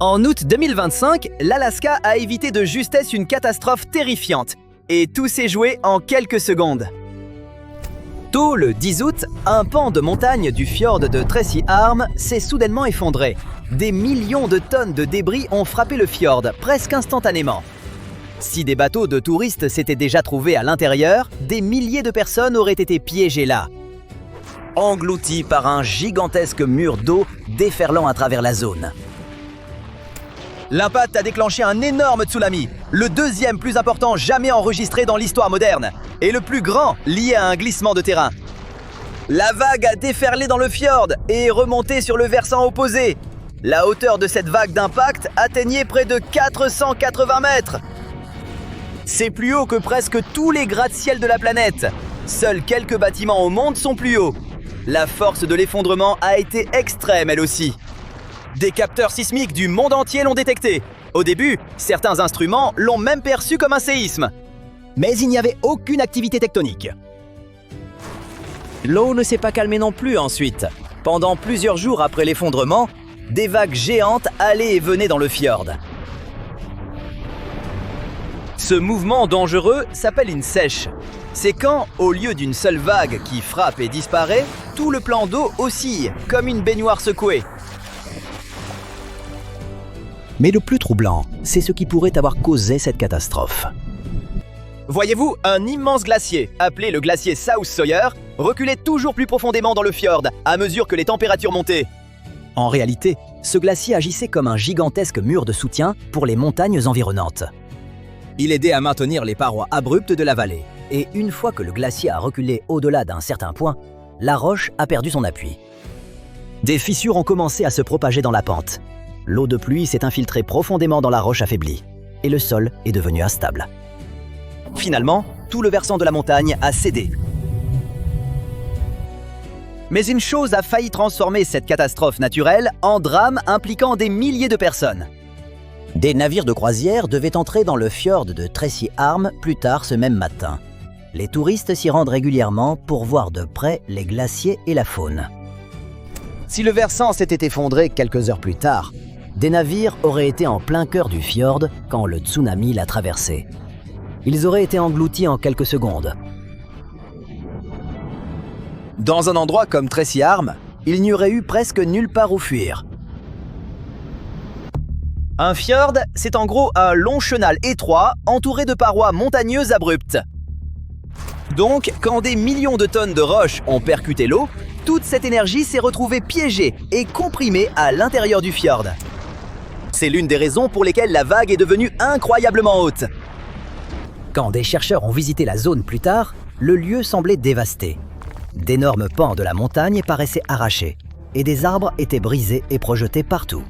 En août 2025, l'Alaska a évité de justesse une catastrophe terrifiante. Et tout s'est joué en quelques secondes. Tôt le 10 août, un pan de montagne du fjord de Tracy Arm s'est soudainement effondré. Des millions de tonnes de débris ont frappé le fjord presque instantanément. Si des bateaux de touristes s'étaient déjà trouvés à l'intérieur, des milliers de personnes auraient été piégées là, englouties par un gigantesque mur d'eau déferlant à travers la zone. L'impact a déclenché un énorme tsunami, le deuxième plus important jamais enregistré dans l'histoire moderne, et le plus grand lié à un glissement de terrain. La vague a déferlé dans le fjord et est remontée sur le versant opposé. La hauteur de cette vague d'impact atteignait près de 480 mètres. C'est plus haut que presque tous les gratte-ciel de la planète. Seuls quelques bâtiments au monde sont plus hauts. La force de l'effondrement a été extrême elle aussi. Des capteurs sismiques du monde entier l'ont détecté. Au début, certains instruments l'ont même perçu comme un séisme. Mais il n'y avait aucune activité tectonique. L'eau ne s'est pas calmée non plus ensuite. Pendant plusieurs jours après l'effondrement, des vagues géantes allaient et venaient dans le fjord. Ce mouvement dangereux s'appelle une sèche. C'est quand, au lieu d'une seule vague qui frappe et disparaît, tout le plan d'eau oscille, comme une baignoire secouée. Mais le plus troublant, c'est ce qui pourrait avoir causé cette catastrophe. Voyez-vous, un immense glacier, appelé le glacier South Sawyer, reculait toujours plus profondément dans le fjord à mesure que les températures montaient. En réalité, ce glacier agissait comme un gigantesque mur de soutien pour les montagnes environnantes. Il aidait à maintenir les parois abruptes de la vallée. Et une fois que le glacier a reculé au-delà d'un certain point, la roche a perdu son appui. Des fissures ont commencé à se propager dans la pente. L'eau de pluie s'est infiltrée profondément dans la roche affaiblie, et le sol est devenu instable. Finalement, tout le versant de la montagne a cédé. Mais une chose a failli transformer cette catastrophe naturelle en drame impliquant des milliers de personnes. Des navires de croisière devaient entrer dans le fjord de Tracy Arm plus tard ce même matin. Les touristes s'y rendent régulièrement pour voir de près les glaciers et la faune. Si le versant s'était effondré quelques heures plus tard, des navires auraient été en plein cœur du fjord quand le tsunami l'a traversé. Ils auraient été engloutis en quelques secondes. Dans un endroit comme Tracy Arm, il n'y aurait eu presque nulle part où fuir. Un fjord, c'est en gros un long chenal étroit entouré de parois montagneuses abruptes. Donc, quand des millions de tonnes de roches ont percuté l'eau, toute cette énergie s'est retrouvée piégée et comprimée à l'intérieur du fjord. C'est l'une des raisons pour lesquelles la vague est devenue incroyablement haute. Quand des chercheurs ont visité la zone plus tard, le lieu semblait dévasté. D'énormes pans de la montagne paraissaient arrachés, et des arbres étaient brisés et projetés partout.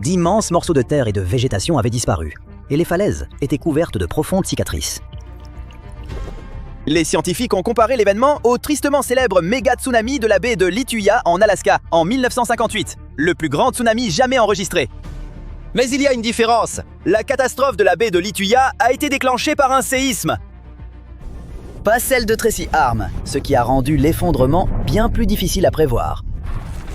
D'immenses morceaux de terre et de végétation avaient disparu, et les falaises étaient couvertes de profondes cicatrices. Les scientifiques ont comparé l'événement au tristement célèbre méga tsunami de la baie de Lituya en Alaska en 1958, le plus grand tsunami jamais enregistré. Mais il y a une différence. La catastrophe de la baie de Lituya a été déclenchée par un séisme. Pas celle de Tracy Arm, ce qui a rendu l'effondrement bien plus difficile à prévoir.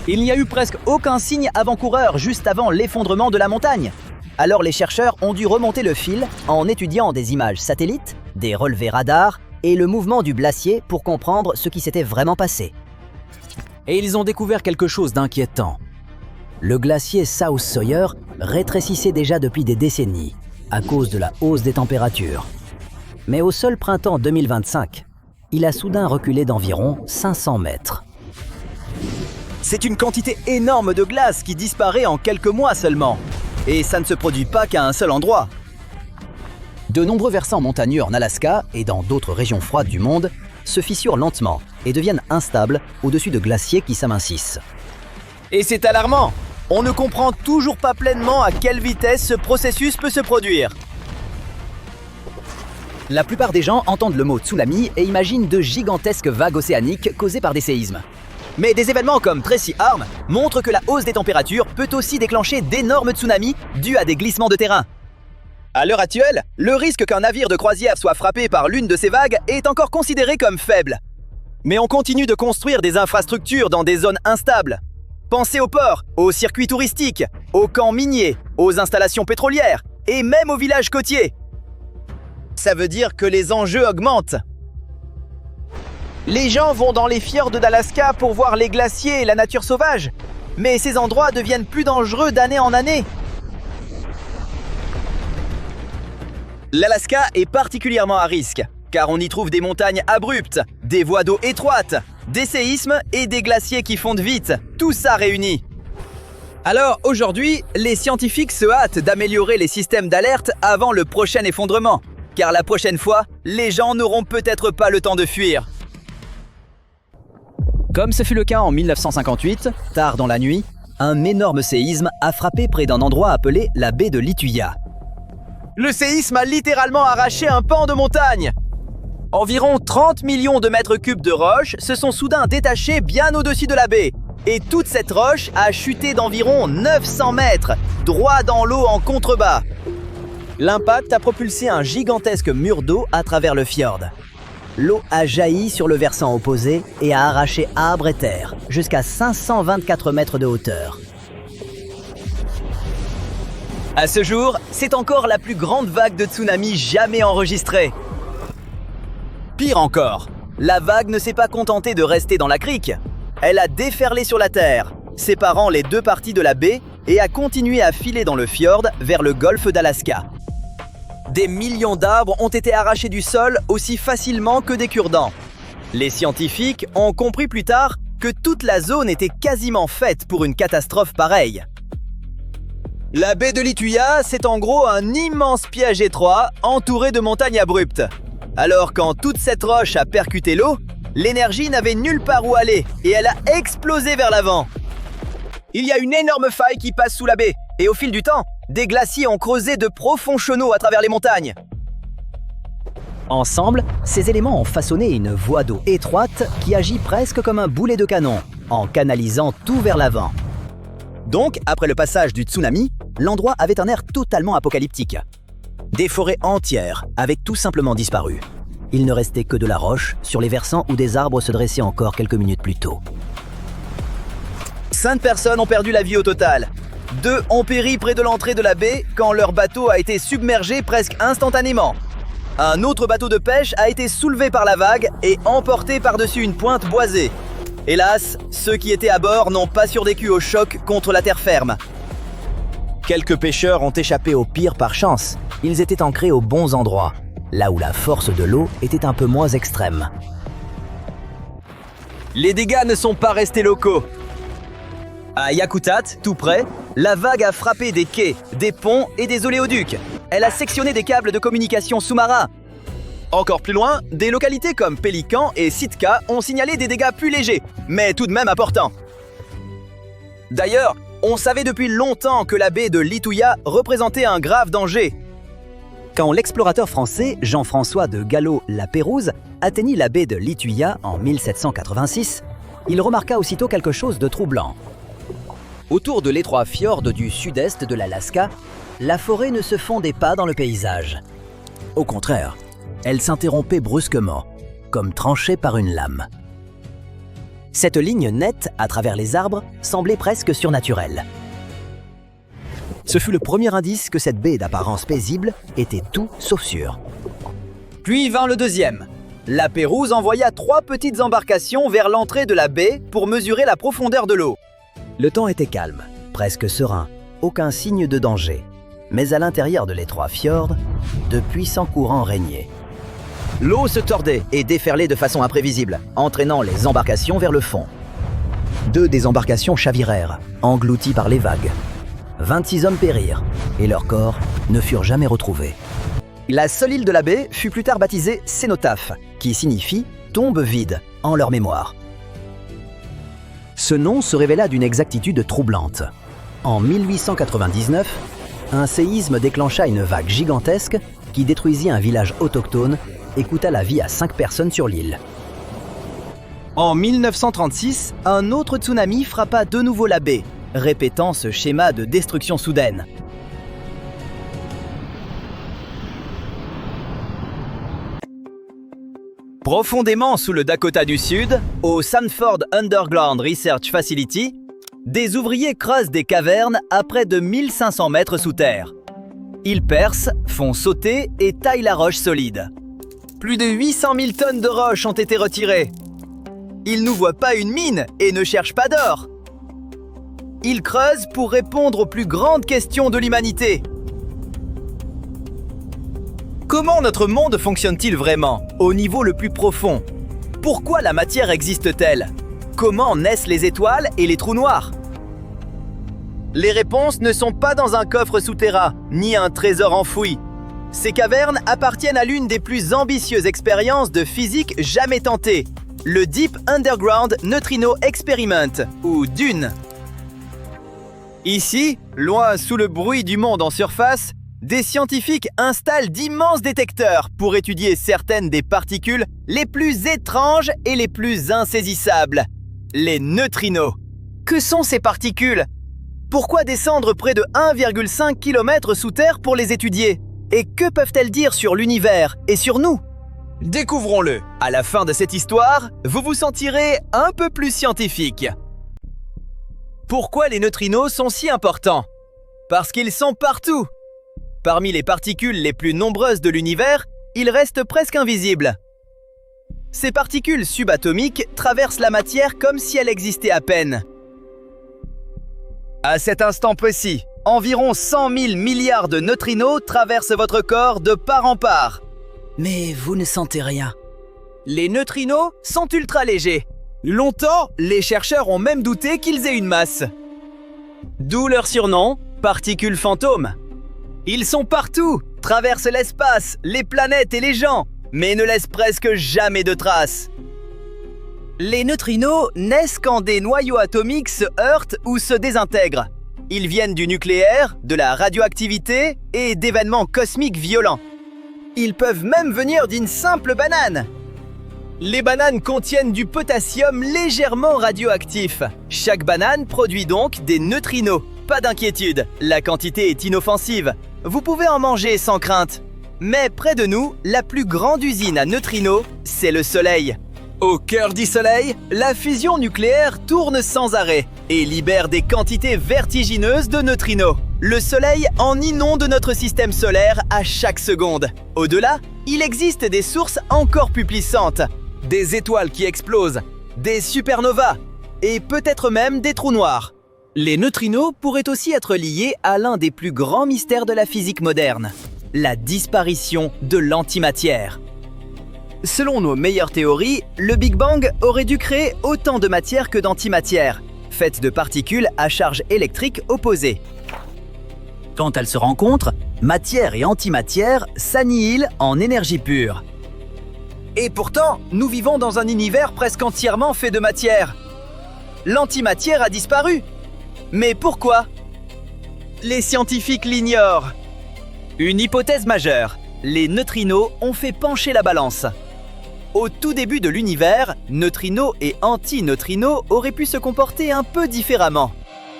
Il n'y a eu presque aucun signe avant-coureur juste avant l'effondrement de la montagne. Alors les chercheurs ont dû remonter le fil en étudiant des images satellites, des relevés radars et le mouvement du glacier pour comprendre ce qui s'était vraiment passé. Et ils ont découvert quelque chose d'inquiétant. Le glacier South Sawyer rétrécissait déjà depuis des décennies à cause de la hausse des températures. Mais au seul printemps 2025, il a soudain reculé d'environ 500 mètres. C'est une quantité énorme de glace qui disparaît en quelques mois seulement. Et ça ne se produit pas qu'à un seul endroit. De nombreux versants montagneux en Alaska et dans d'autres régions froides du monde se fissurent lentement et deviennent instables au-dessus de glaciers qui s'amincissent. Et c'est alarmant! On ne comprend toujours pas pleinement à quelle vitesse ce processus peut se produire. La plupart des gens entendent le mot tsunami et imaginent de gigantesques vagues océaniques causées par des séismes. Mais des événements comme Tracy Arm montrent que la hausse des températures peut aussi déclencher d'énormes tsunamis dus à des glissements de terrain. À l'heure actuelle, le risque qu'un navire de croisière soit frappé par l'une de ces vagues est encore considéré comme faible. Mais on continue de construire des infrastructures dans des zones instables. Pensez aux ports, aux circuits touristiques, aux camps miniers, aux installations pétrolières et même aux villages côtiers. Ça veut dire que les enjeux augmentent. Les gens vont dans les fjords d'Alaska pour voir les glaciers et la nature sauvage. Mais ces endroits deviennent plus dangereux d'année en année. L'Alaska est particulièrement à risque, car on y trouve des montagnes abruptes, des voies d'eau étroites, des séismes et des glaciers qui fondent vite, tout ça réuni. Alors aujourd'hui, les scientifiques se hâtent d'améliorer les systèmes d'alerte avant le prochain effondrement, car la prochaine fois, les gens n'auront peut-être pas le temps de fuir. Comme ce fut le cas en 1958, tard dans la nuit, un énorme séisme a frappé près d'un endroit appelé la baie de Lituya. Le séisme a littéralement arraché un pan de montagne. Environ 30 millions de mètres cubes de roches se sont soudain détachés bien au-dessus de la baie. Et toute cette roche a chuté d'environ 900 mètres, droit dans l'eau en contrebas. L'impact a propulsé un gigantesque mur d'eau à travers le fjord. L'eau a jailli sur le versant opposé et a arraché arbres et terre, jusqu'à 524 mètres de hauteur. À ce jour, c'est encore la plus grande vague de tsunami jamais enregistrée. Pire encore, la vague ne s'est pas contentée de rester dans la crique. Elle a déferlé sur la terre, séparant les deux parties de la baie et a continué à filer dans le fjord vers le golfe d'Alaska. Des millions d'arbres ont été arrachés du sol aussi facilement que des cure-dents. Les scientifiques ont compris plus tard que toute la zone était quasiment faite pour une catastrophe pareille. La baie de Lituya, c'est en gros un immense piège étroit entouré de montagnes abruptes. Alors quand toute cette roche a percuté l'eau, l'énergie n'avait nulle part où aller et elle a explosé vers l'avant. Il y a une énorme faille qui passe sous la baie et au fil du temps, des glaciers ont creusé de profonds chenaux à travers les montagnes. Ensemble, ces éléments ont façonné une voie d'eau étroite qui agit presque comme un boulet de canon, en canalisant tout vers l'avant. Donc, après le passage du tsunami, l'endroit avait un air totalement apocalyptique. Des forêts entières avaient tout simplement disparu. Il ne restait que de la roche sur les versants où des arbres se dressaient encore quelques minutes plus tôt. 5 personnes ont perdu la vie au total. 2 ont péri près de l'entrée de la baie quand leur bateau a été submergé presque instantanément. Un autre bateau de pêche a été soulevé par la vague et emporté par-dessus une pointe boisée. Hélas, ceux qui étaient à bord n'ont pas survécu au choc contre la terre ferme. Quelques pêcheurs ont échappé au pire par chance. Ils étaient ancrés aux bons endroits, là où la force de l'eau était un peu moins extrême. Les dégâts ne sont pas restés locaux. À Yakutat, tout près, la vague a frappé des quais, des ponts et des oléoducs. Elle a sectionné des câbles de communication sous-marins. Encore plus loin, des localités comme Pélican et Sitka ont signalé des dégâts plus légers, mais tout de même importants. D'ailleurs, on savait depuis longtemps que la baie de Lituya représentait un grave danger. Quand l'explorateur français Jean-François de Gallo-La-Pérouse atteignit la baie de Lituya en 1786, il remarqua aussitôt quelque chose de troublant. Autour de l'étroit fjord du sud-est de l'Alaska, la forêt ne se fondait pas dans le paysage. Au contraire, elle s'interrompait brusquement, comme tranchée par une lame. Cette ligne nette à travers les arbres semblait presque surnaturelle. Ce fut le premier indice que cette baie d'apparence paisible était tout sauf sûre. Puis vint le deuxième. La Pérouse envoya 3 petites embarcations vers l'entrée de la baie pour mesurer la profondeur de l'eau. Le temps était calme, presque serein, aucun signe de danger. Mais à l'intérieur de l'étroit fjord, de puissants courants régnaient. L'eau se tordait et déferlait de façon imprévisible, entraînant les embarcations vers le fond. 2 des embarcations chavirèrent, englouties par les vagues. 26 hommes périrent, et leurs corps ne furent jamais retrouvés. La seule île de la baie fut plus tard baptisée Cénotaphe, qui signifie « tombe vide » en leur mémoire. Ce nom se révéla d'une exactitude troublante. En 1899, un séisme déclencha une vague gigantesque qui détruisit un village autochtone et coûta la vie à 5 personnes sur l'île. En 1936, un autre tsunami frappa de nouveau la baie, répétant ce schéma de destruction soudaine. Profondément sous le Dakota du Sud, au Sanford Underground Research Facility, Des ouvriers creusent des cavernes à près de 1500 mètres sous terre. Ils percent, font sauter et taillent la roche solide. Plus de 800 000 tonnes de roches ont été retirées. Ils ne voient pas une mine et ne cherchent pas d'or. Ils creusent pour répondre aux plus grandes questions de l'humanité. Comment notre monde fonctionne-t-il vraiment, au niveau le plus profond? Pourquoi la matière existe-t-elle? Comment naissent les étoiles et les trous noirs? Les réponses ne sont pas dans un coffre souterrain, ni un trésor enfoui. Ces cavernes appartiennent à l'une des plus ambitieuses expériences de physique jamais tentées, le Deep Underground Neutrino Experiment, ou DUNE. Ici, loin sous le bruit du monde en surface, des scientifiques installent d'immenses détecteurs pour étudier certaines des particules les plus étranges et les plus insaisissables, les neutrinos. Que sont ces particules? Pourquoi descendre près de 1,5 km sous terre pour les étudier? Et que peuvent-elles dire sur l'univers et sur nous? Découvrons-le. À la fin de cette histoire, vous vous sentirez un peu plus scientifique. Pourquoi les neutrinos sont si importants? Parce qu'ils sont partout. Parmi les particules les plus nombreuses de l'univers, ils restent presque invisibles. Ces particules subatomiques traversent la matière comme si elle existait à peine. À cet instant précis, environ 100 000 milliards de neutrinos traversent votre corps de part en part. Mais vous ne sentez rien. Les neutrinos sont ultra légers. Longtemps, les chercheurs ont même douté qu'ils aient une masse. D'où leur surnom, particules fantômes. Ils sont partout, traversent l'espace, les planètes et les gens, mais ne laissent presque jamais de traces. Les neutrinos naissent quand des noyaux atomiques se heurtent ou se désintègrent. Ils viennent du nucléaire, de la radioactivité et d'événements cosmiques violents. Ils peuvent même venir d'une simple banane. Les bananes contiennent du potassium légèrement radioactif. Chaque banane produit donc des neutrinos. Pas d'inquiétude, la quantité est inoffensive. Vous pouvez en manger sans crainte. Mais près de nous, la plus grande usine à neutrinos, c'est le Soleil. Au cœur du Soleil, la fusion nucléaire tourne sans arrêt et libère des quantités vertigineuses de neutrinos. Le Soleil en inonde notre système solaire à chaque seconde. Au-delà, il existe des sources encore plus puissantes. Des étoiles qui explosent, des supernovas et peut-être même des trous noirs. Les neutrinos pourraient aussi être liés à l'un des plus grands mystères de la physique moderne, la disparition de l'antimatière. Selon nos meilleures théories, le Big Bang aurait dû créer autant de matière que d'antimatière, faite de particules à charge électrique opposée. Quand elles se rencontrent, matière et antimatière s'annihilent en énergie pure. Et pourtant, nous vivons dans un univers presque entièrement fait de matière. L'antimatière a disparu. Mais pourquoi? Les scientifiques l'ignorent. Une hypothèse majeure, les neutrinos ont fait pencher la balance. Au tout début de l'univers, neutrinos et antineutrinos auraient pu se comporter un peu différemment.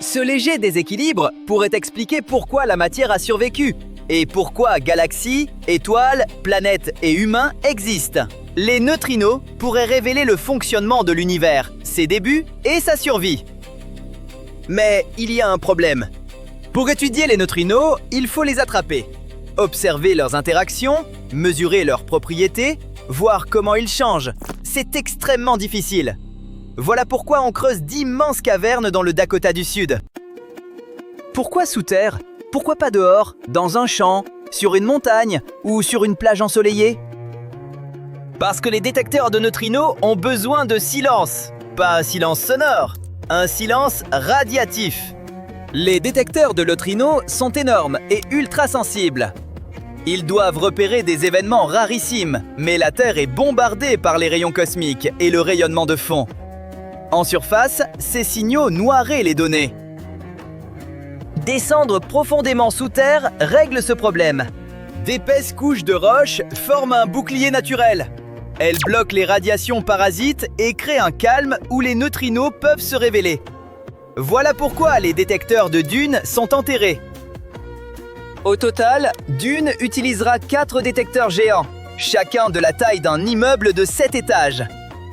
Ce léger déséquilibre pourrait expliquer pourquoi la matière a survécu et pourquoi galaxies, étoiles, planètes et humains existent. Les neutrinos pourraient révéler le fonctionnement de l'univers, ses débuts et sa survie. Mais il y a un problème. Pour étudier les neutrinos, il faut les attraper, observer leurs interactions, mesurer leurs propriétés, voir comment ils changent. C'est extrêmement difficile. Voilà pourquoi on creuse d'immenses cavernes dans le Dakota du Sud. Pourquoi sous terre? Pourquoi pas dehors, dans un champ, sur une montagne ou sur une plage ensoleillée? Parce que les détecteurs de neutrinos ont besoin de silence. Pas un silence sonore, un silence radiatif. Les détecteurs de neutrinos sont énormes et ultra sensibles. Ils doivent repérer des événements rarissimes, mais la Terre est bombardée par les rayons cosmiques et le rayonnement de fond. En surface, ces signaux noieraient les données. Descendre profondément sous terre règle ce problème. D'épaisses couches de roches forment un bouclier naturel. Elles bloquent les radiations parasites et créent un calme où les neutrinos peuvent se révéler. Voilà pourquoi les détecteurs de DUNE sont enterrés. Au total, DUNE utilisera 4 détecteurs géants, chacun de la taille d'un immeuble de 7 étages.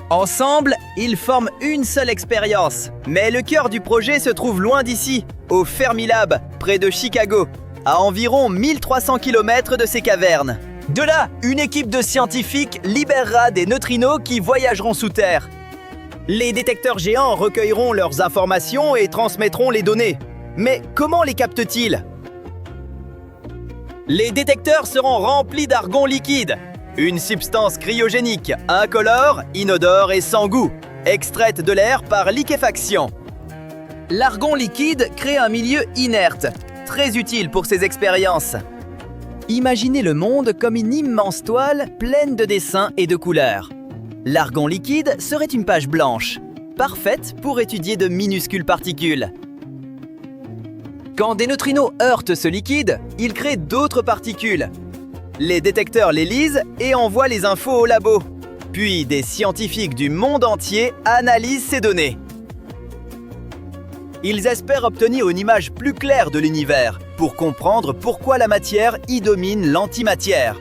Ensemble, ils forment une seule expérience. Mais le cœur du projet se trouve loin d'ici, au Fermilab, près de Chicago, à environ 1300 km de ces cavernes. De là, une équipe de scientifiques libérera des neutrinos qui voyageront sous terre. Les détecteurs géants recueilleront leurs informations et transmettront les données. Mais comment les captent-ils? Les détecteurs seront remplis d'argon liquide, une substance cryogénique, incolore, inodore et sans goût, extraite de l'air par liquéfaction. L'argon liquide crée un milieu inerte, très utile pour ces expériences. Imaginez le monde comme une immense toile pleine de dessins et de couleurs. L'argon liquide serait une page blanche, parfaite pour étudier de minuscules particules. Quand des neutrinos heurtent ce liquide, ils créent d'autres particules. Les détecteurs les lisent et envoient les infos au labo. Puis des scientifiques du monde entier analysent ces données. Ils espèrent obtenir une image plus claire de l'univers pour comprendre pourquoi la matière y domine l'antimatière.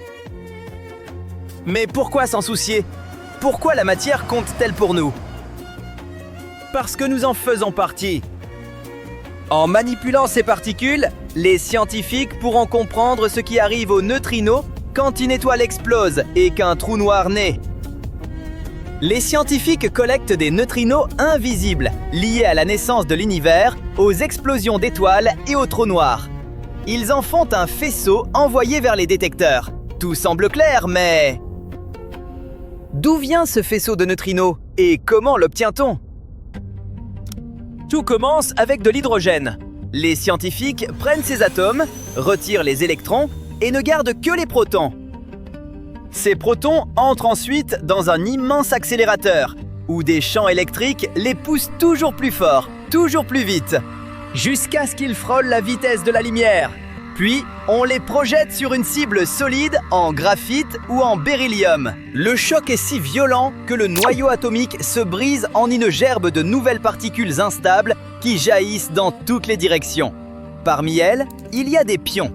Mais pourquoi s'en soucier? Pourquoi la matière compte-t-elle pour nous? Parce que nous en faisons partie. En manipulant ces particules, les scientifiques pourront comprendre ce qui arrive aux neutrinos quand une étoile explose et qu'un trou noir naît. Les scientifiques collectent des neutrinos invisibles, liés à la naissance de l'univers, aux explosions d'étoiles et aux trous noirs. Ils en font un faisceau envoyé vers les détecteurs. Tout semble clair, mais... D'où vient ce faisceau de neutrinos et comment l'obtient-on? Tout commence avec de l'hydrogène. Les scientifiques prennent ces atomes, retirent les électrons et ne gardent que les protons. Ces protons entrent ensuite dans un immense accélérateur, où des champs électriques les poussent toujours plus fort, toujours plus vite, jusqu'à ce qu'ils frôlent la vitesse de la lumière. Puis, on les projette sur une cible solide en graphite ou en beryllium. Le choc est si violent que le noyau atomique se brise en une gerbe de nouvelles particules instables qui jaillissent dans toutes les directions. Parmi elles, il y a des pions.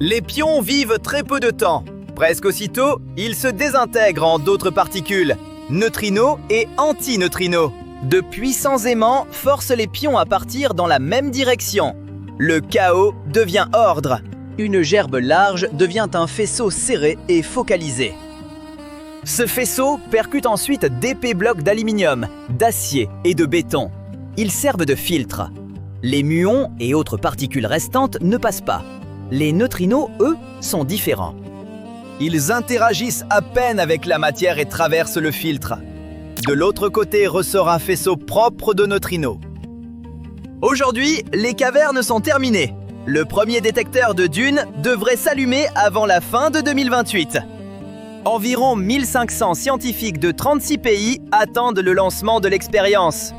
Les pions vivent très peu de temps. Presque aussitôt, ils se désintègrent en d'autres particules, neutrinos et antineutrinos. De puissants aimants forcent les pions à partir dans la même direction. Le chaos devient ordre. Une gerbe large devient un faisceau serré et focalisé. Ce faisceau percute ensuite d'épais blocs d'aluminium, d'acier et de béton. Ils servent de filtre. Les muons et autres particules restantes ne passent pas. Les neutrinos, eux, sont différents. Ils interagissent à peine avec la matière et traversent le filtre. De l'autre côté ressort un faisceau propre de neutrinos. Aujourd'hui, les cavernes sont terminées. Le premier détecteur de Dune devrait s'allumer avant la fin de 2028. Environ 1500 scientifiques de 36 pays attendent le lancement de l'expérience.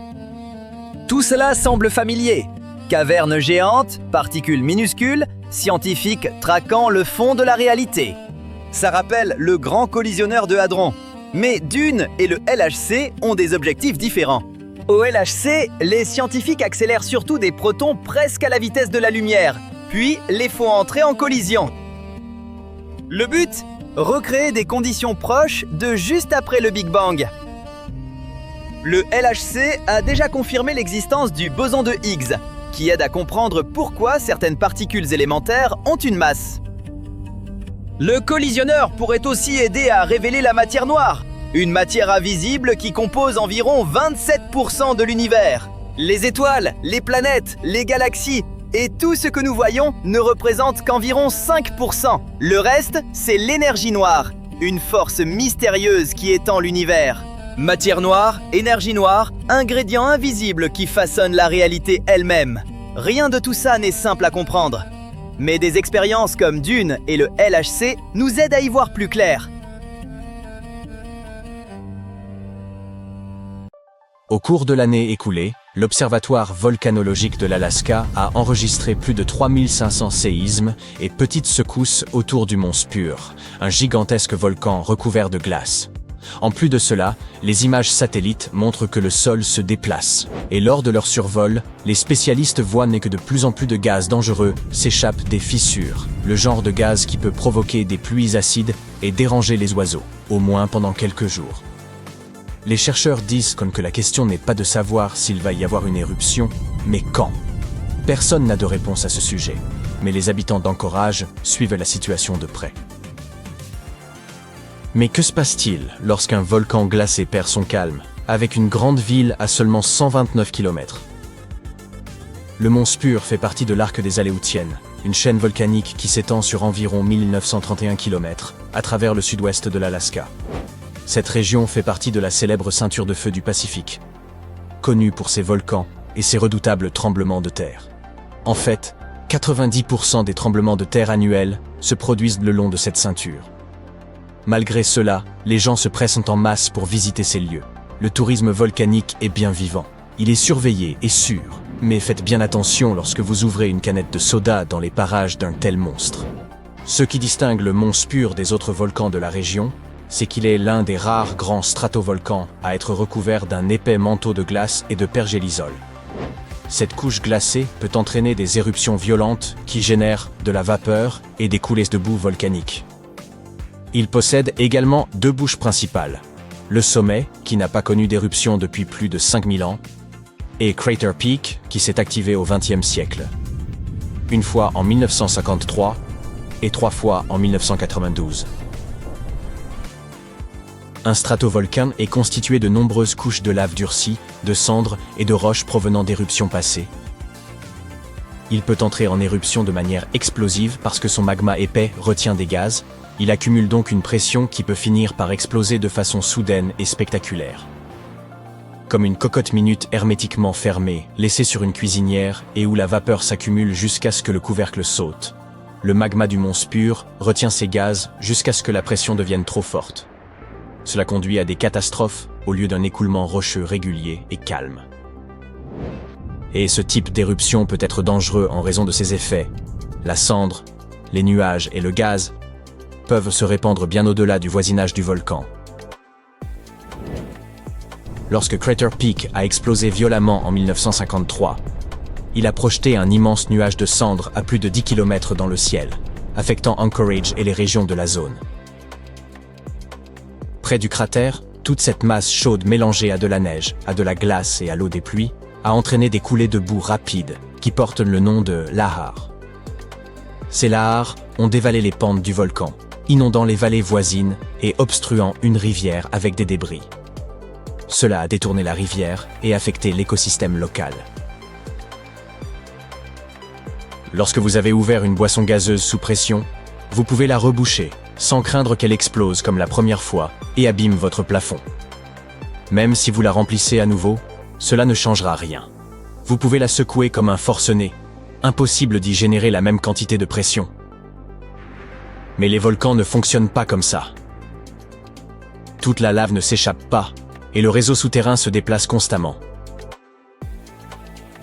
Tout cela semble familier. Cavernes géantes, particules minuscules, scientifiques traquant le fond de la réalité. Ça rappelle le grand collisionneur de Hadron. Mais Dune et le LHC ont des objectifs différents. Au LHC, les scientifiques accélèrent surtout des protons presque à la vitesse de la lumière, puis les font entrer en collision. Le but? Recréer des conditions proches de juste après le Big Bang. Le LHC a déjà confirmé l'existence du boson de Higgs, qui aide à comprendre pourquoi certaines particules élémentaires ont une masse. Le collisionneur pourrait aussi aider à révéler la matière noire, une matière invisible qui compose environ 27% de l'univers. Les étoiles, les planètes, les galaxies et tout ce que nous voyons ne représente qu'environ 5%. Le reste, c'est l'énergie noire, une force mystérieuse qui étend l'univers. Matière noire, énergie noire, ingrédients invisibles qui façonnent la réalité elle-même. Rien de tout ça n'est simple à comprendre. Mais des expériences comme Dune et le LHC nous aident à y voir plus clair. Au cours de l'année écoulée, l'Observatoire volcanologique de l'Alaska a enregistré plus de 3500 séismes et petites secousses autour du mont Spur, un gigantesque volcan recouvert de glace. En plus de cela, les images satellites montrent que le sol se déplace. Et lors de leur survol, les spécialistes voient que de plus en plus de gaz dangereux s'échappent des fissures, le genre de gaz qui peut provoquer des pluies acides et déranger les oiseaux, au moins pendant quelques jours. Les chercheurs disent que la question n'est pas de savoir s'il va y avoir une éruption, mais quand. Personne n'a de réponse à ce sujet, mais les habitants d'Anchorage suivent la situation de près. Mais que se passe-t-il lorsqu'un volcan glacé perd son calme, avec une grande ville à seulement 129 km? Le mont Spur fait partie de l'arc des Aléoutiennes, une chaîne volcanique qui s'étend sur environ 1931 km, à travers le sud-ouest de l'Alaska. Cette région fait partie de la célèbre ceinture de feu du Pacifique, connue pour ses volcans et ses redoutables tremblements de terre. En fait, 90% des tremblements de terre annuels se produisent le long de cette ceinture. Malgré cela, les gens se pressent en masse pour visiter ces lieux. Le tourisme volcanique est bien vivant. Il est surveillé et sûr, mais faites bien attention lorsque vous ouvrez une canette de soda dans les parages d'un tel monstre. Ce qui distingue le mont Spur des autres volcans de la région, c'est qu'il est l'un des rares grands stratovolcans à être recouvert d'un épais manteau de glace et de pergélisol. Cette couche glacée peut entraîner des éruptions violentes qui génèrent de la vapeur et des coulées de boue volcanique. Il possède également deux bouches principales. Le sommet, qui n'a pas connu d'éruption depuis plus de 5000 ans, et Crater Peak, qui s'est activé au XXe siècle. Une fois en 1953 et 3 fois en 1992. Un stratovolcan est constitué de nombreuses couches de lave durcie, de cendres et de roches provenant d'éruptions passées. Il peut entrer en éruption de manière explosive parce que son magma épais retient des gaz. Il accumule donc une pression qui peut finir par exploser de façon soudaine et spectaculaire. Comme une cocotte minute hermétiquement fermée, laissée sur une cuisinière et où la vapeur s'accumule jusqu'à ce que le couvercle saute. Le magma du mont Spur retient ces gaz jusqu'à ce que la pression devienne trop forte. Cela conduit à des catastrophes au lieu d'un écoulement rocheux régulier et calme. Et ce type d'éruption peut être dangereux en raison de ses effets. La cendre, les nuages et le gaz peuvent se répandre bien au-delà du voisinage du volcan. Lorsque Crater Peak a explosé violemment en 1953, il a projeté un immense nuage de cendres à plus de 10 km dans le ciel, affectant Anchorage et les régions de la zone. Près du cratère, toute cette masse chaude mélangée à de la neige, à de la glace et à l'eau des pluies, a entraîné des coulées de boue rapides qui portent le nom de lahars. Ces lahars ont dévalé les pentes du volcan, inondant les vallées voisines et obstruant une rivière avec des débris. Cela a détourné la rivière et affecté l'écosystème local. Lorsque vous avez ouvert une boisson gazeuse sous pression, vous pouvez la reboucher, sans craindre qu'elle explose comme la première fois et abîme votre plafond. Même si vous la remplissez à nouveau, cela ne changera rien. Vous pouvez la secouer comme un forcené, impossible d'y générer la même quantité de pression. Mais les volcans ne fonctionnent pas comme ça. Toute la lave ne s'échappe pas, et le réseau souterrain se déplace constamment.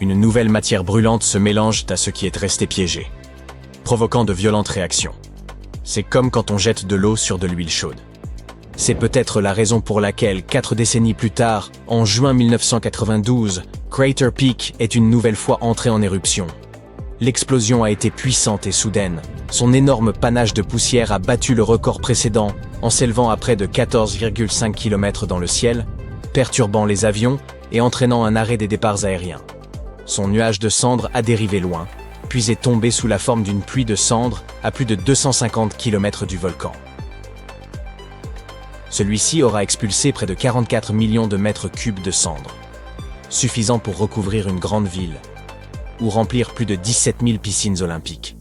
Une nouvelle matière brûlante se mélange à ce qui est resté piégé, provoquant de violentes réactions. C'est comme quand on jette de l'eau sur de l'huile chaude. C'est peut-être la raison pour laquelle, 4 décennies plus tard, en juin 1992, Crater Peak est une nouvelle fois entré en éruption. L'explosion a été puissante et soudaine. Son énorme panache de poussière a battu le record précédent en s'élevant à près de 14,5 km dans le ciel, perturbant les avions et entraînant un arrêt des départs aériens. Son nuage de cendres a dérivé loin, puis est tombé sous la forme d'une pluie de cendres à plus de 250 km du volcan. Celui-ci aura expulsé près de 44 millions de mètres cubes de cendres, suffisant pour recouvrir une grande ville, ou remplir plus de 17 000 piscines olympiques.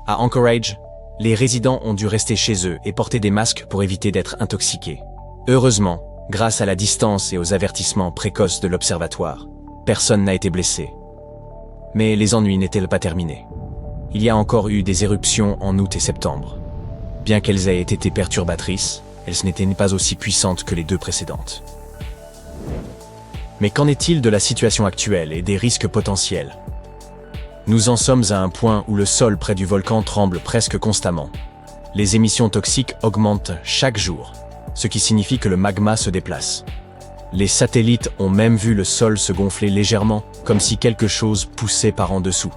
À Anchorage, les résidents ont dû rester chez eux et porter des masques pour éviter d'être intoxiqués. Heureusement, grâce à la distance et aux avertissements précoces de l'observatoire, personne n'a été blessé. Mais les ennuis n'étaient pas terminés. Il y a encore eu des éruptions en août et septembre. Bien qu'elles aient été perturbatrices, elles n'étaient pas aussi puissantes que les 2 précédentes. Mais qu'en est-il de la situation actuelle et des risques potentiels? Nous en sommes à un point où le sol près du volcan tremble presque constamment. Les émissions toxiques augmentent chaque jour, ce qui signifie que le magma se déplace. Les satellites ont même vu le sol se gonfler légèrement, comme si quelque chose poussait par en dessous.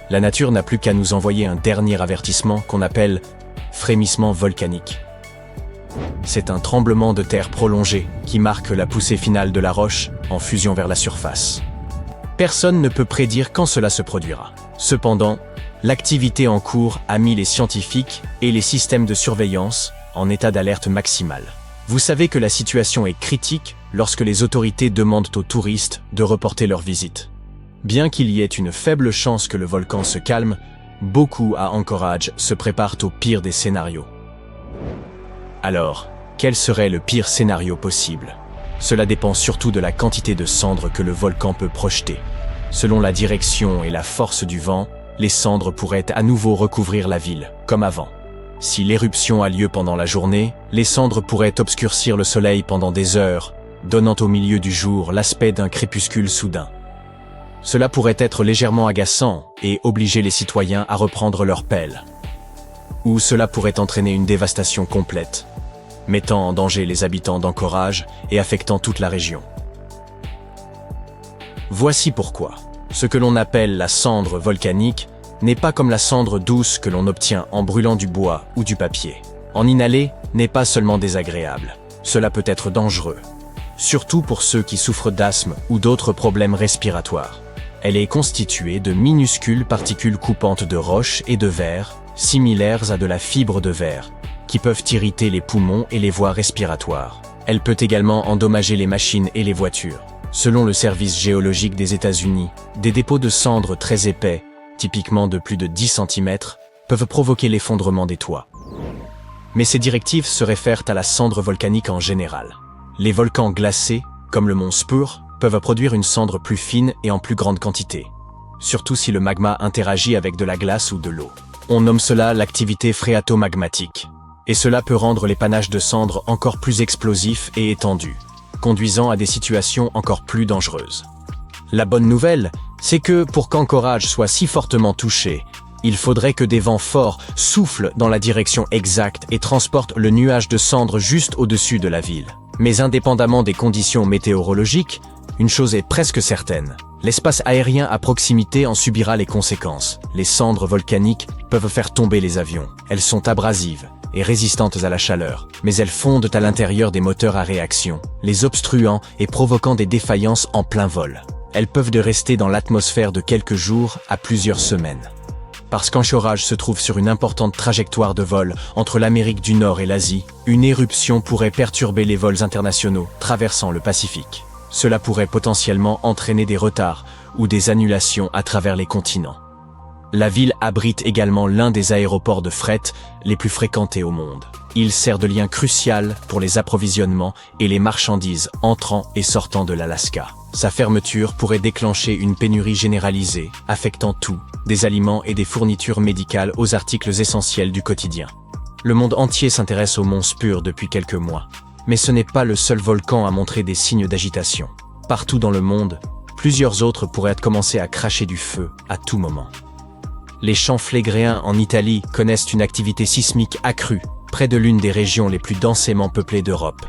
La nature n'a plus qu'à nous envoyer un dernier avertissement qu'on appelle frémissement volcanique. C'est un tremblement de terre prolongé qui marque la poussée finale de la roche en fusion vers la surface. Personne ne peut prédire quand cela se produira. Cependant, l'activité en cours a mis les scientifiques et les systèmes de surveillance en état d'alerte maximale. Vous savez que la situation est critique lorsque les autorités demandent aux touristes de reporter leur visite. Bien qu'il y ait une faible chance que le volcan se calme, beaucoup à Anchorage se préparent au pire des scénarios. Alors, quel serait le pire scénario possible? Cela dépend surtout de la quantité de cendres que le volcan peut projeter. Selon la direction et la force du vent, les cendres pourraient à nouveau recouvrir la ville, comme avant. Si l'éruption a lieu pendant la journée, les cendres pourraient obscurcir le soleil pendant des heures, donnant au milieu du jour l'aspect d'un crépuscule soudain. Cela pourrait être légèrement agaçant et obliger les citoyens à reprendre leurs pelles. Ou cela pourrait entraîner une dévastation complète, mettant en danger les habitants d'Anchorage et affectant toute la région. Voici pourquoi. Ce que l'on appelle la cendre volcanique n'est pas comme la cendre douce que l'on obtient en brûlant du bois ou du papier. En inhaler n'est pas seulement désagréable, cela peut être dangereux, surtout pour ceux qui souffrent d'asthme ou d'autres problèmes respiratoires. Elle est constituée de minuscules particules coupantes de roche et de verre, similaires à de la fibre de verre, qui peuvent irriter les poumons et les voies respiratoires. Elle peut également endommager les machines et les voitures. Selon le service géologique des États-Unis, des dépôts de cendres très épais, typiquement de plus de 10 cm, peuvent provoquer l'effondrement des toits. Mais ces directives se réfèrent à la cendre volcanique en général. Les volcans glacés, comme le mont Spur, peuvent produire une cendre plus fine et en plus grande quantité, surtout si le magma interagit avec de la glace ou de l'eau. On nomme cela l'activité phréatomagmatique, et cela peut rendre l'épannage de cendres encore plus explosif et étendu, conduisant à des situations encore plus dangereuses. La bonne nouvelle, c'est que pour qu'Anchorage soit si fortement touché, il faudrait que des vents forts soufflent dans la direction exacte et transportent le nuage de cendres juste au-dessus de la ville. Mais indépendamment des conditions météorologiques, une chose est presque certaine. L'espace aérien à proximité en subira les conséquences. Les cendres volcaniques peuvent faire tomber les avions. Elles sont abrasives et résistantes à la chaleur, mais elles fondent à l'intérieur des moteurs à réaction, les obstruant et provoquant des défaillances en plein vol. Elles peuvent rester dans l'atmosphère de quelques jours à plusieurs semaines. Parce qu'Anchorage se trouve sur une importante trajectoire de vol entre l'Amérique du Nord et l'Asie, une éruption pourrait perturber les vols internationaux traversant le Pacifique. Cela pourrait potentiellement entraîner des retards ou des annulations à travers les continents. La ville abrite également l'un des aéroports de fret les plus fréquentés au monde. Il sert de lien crucial pour les approvisionnements et les marchandises entrant et sortant de l'Alaska. Sa fermeture pourrait déclencher une pénurie généralisée, affectant tout, des aliments et des fournitures médicales aux articles essentiels du quotidien. Le monde entier s'intéresse au mont Spur depuis quelques mois. Mais ce n'est pas le seul volcan à montrer des signes d'agitation. Partout dans le monde, plusieurs autres pourraient commencer à cracher du feu à tout moment. Les champs flégréens en Italie connaissent une activité sismique accrue, près de l'une des régions les plus densément peuplées d'Europe.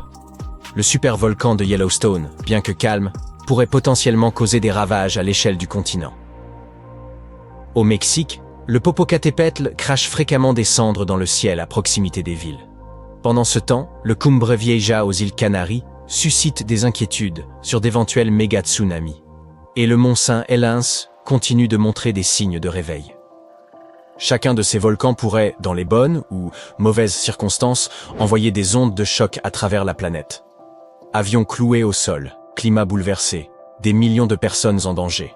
Le supervolcan de Yellowstone, bien que calme, pourrait potentiellement causer des ravages à l'échelle du continent. Au Mexique, le Popocatépetl crache fréquemment des cendres dans le ciel à proximité des villes. Pendant ce temps, le Cumbre Vieja aux îles Canaries suscite des inquiétudes sur d'éventuels méga-tsunamis. Et le mont Saint Helens continue de montrer des signes de réveil. Chacun de ces volcans pourrait, dans les bonnes ou mauvaises circonstances, envoyer des ondes de choc à travers la planète. Avions cloués au sol, climat bouleversé, des millions de personnes en danger.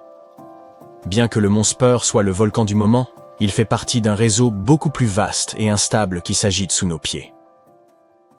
Bien que le mont Spur soit le volcan du moment, il fait partie d'un réseau beaucoup plus vaste et instable qui s'agite sous nos pieds.